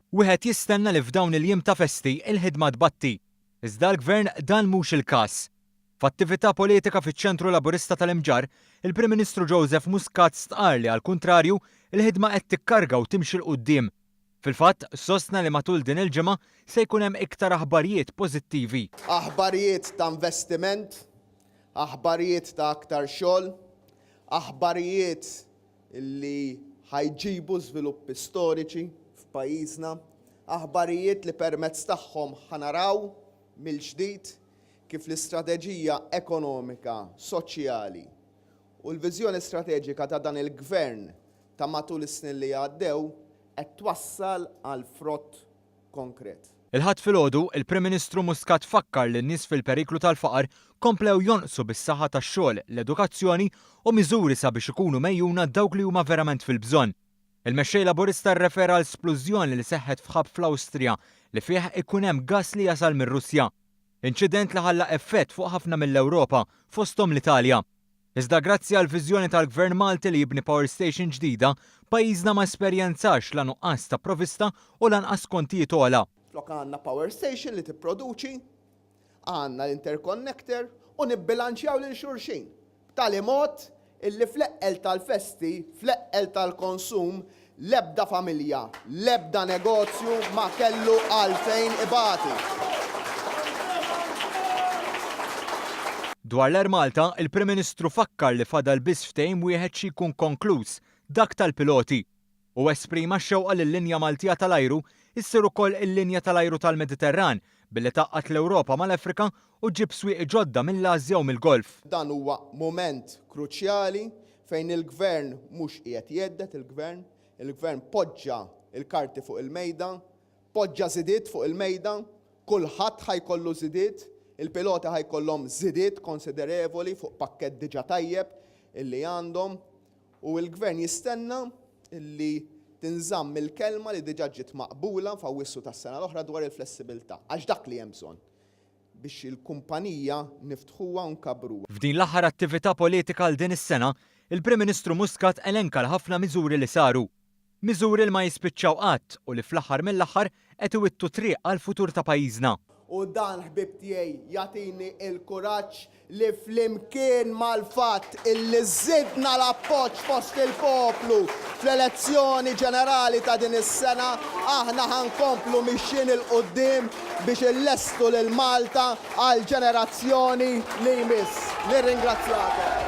Wieħed jistenna li f'dawn il-jiem ta' festi il-ħidma tbatti. Iżda l-Gvern dan mhux il-każ. F'attività politika fiċ-Ċentru Laburista tal-Imġar, il-Prim Ministru Joseph Muscat stqar li għall-kuntrarju il-ħidma qed tikkarga u timxi l quddiem. Fil-fatt, sostna li matul din il-ġimgħa se jkun hemm iktar aħbarijiet pożittivi. Aħbarijiet ta' investiment, aħbarijiet ta' aktar xogħol, aħbarijiet li ħajġibu żviluppi storiċi f'pajjiżna, aħbarijiet li permezz tagħhom ħanaraw mill-ġdid kif l-istrateġija ekonomika, soċjali u l-viżjoni strateġika ta' dan il-Gvern ta' matul is-snin li għaddew qed twassal għal frott konkret. Il-ħadd filgħodu, il-Prim Ministru Muscat fakkar li n-nies fil-periklu tal-faqar komplew jonqsu bis-saħħa tax-xogħol, l-edukazzjoni u miżuri sabiex ikunu mejjuna dawk li huma verament fil-bżonn. Il-mexxej Laburista rrefera għal splużjoni li seħħet f'ħabb fl-Awstrija li fih ikun hemm gass li jasal mir-Russja. Inċident li ħalla effett fuq ħafna mill-Ewropa fosthom l-Italja. Iżda grazzi għal viżjoni tal-Gvern Malti li jibni power station ġdida, pajjiżna ma esperjenzax la nuqqas ta' provista u lanqas kontijiet ogħla. Flok għandna power station li tipproduċi, għandna l-interconnector u nibbilanċjaw lil xulxin. B'tali mod illi fl-eqqel tal-festi, fl-eqqel tal-konsum, l-ebda familja, l-ebda negozju ma kellu għalfejn ibati. Dwar l-Air Malta, il-Prim Ministru fakkar li fadal biss ftehim wieħed xi jkun konkluż dak tal-piloti u esprima x-xewqa li l-linja Maltija tal-ajru issir ukoll il-linja tal-ajru tal-Mediterran billi taqqat l-Ewropa mal-Afrika u ġib swieqi ġodda mill-Asja u mill-Golf. Dan huwa mument kruċjali fejn il-Gvern mhux qiegħed jeddet il-Gvern poġġa il-karti fuq il-mejda, poġġa żidiet fuq il-mejda, kulħadd ħajkollu żidiet, il-piloti ħajkollhom żidiet konsiderevoli fuq pakkett diġà tajjeb illi għandhom u l-Gvern jistenna illi tinżamm il-kelma li diġà ġiet maqbula f'Awwissu tas-sena l-oħra dwar il-flessibilità, għax dak li hemm bżonn biex il-kumpanija niftħuha u nkabruha. F'din l-aħħar attività politika għal din is-sena, il-Prim Ministru Muscat elenka l-ħafna miżuri li saru. Miżuri li ma jispiċċaw qatt u li fl-aħħar mill-aħħar qed iwittu triq għall-futur ta' pajjiżna. U dan ħbib tiegħi jagħtini l-kuraġġ li flimkien mal-fatt illi żidna l-appoġġ fost il-poplu fl-elezzjoni ġenerali ta' din is-sena aħna ħankomplu mixjin il-qudiem biex illestu lil Malta għal ġenerazzjoni li jmiss. Nirringrazzjakom.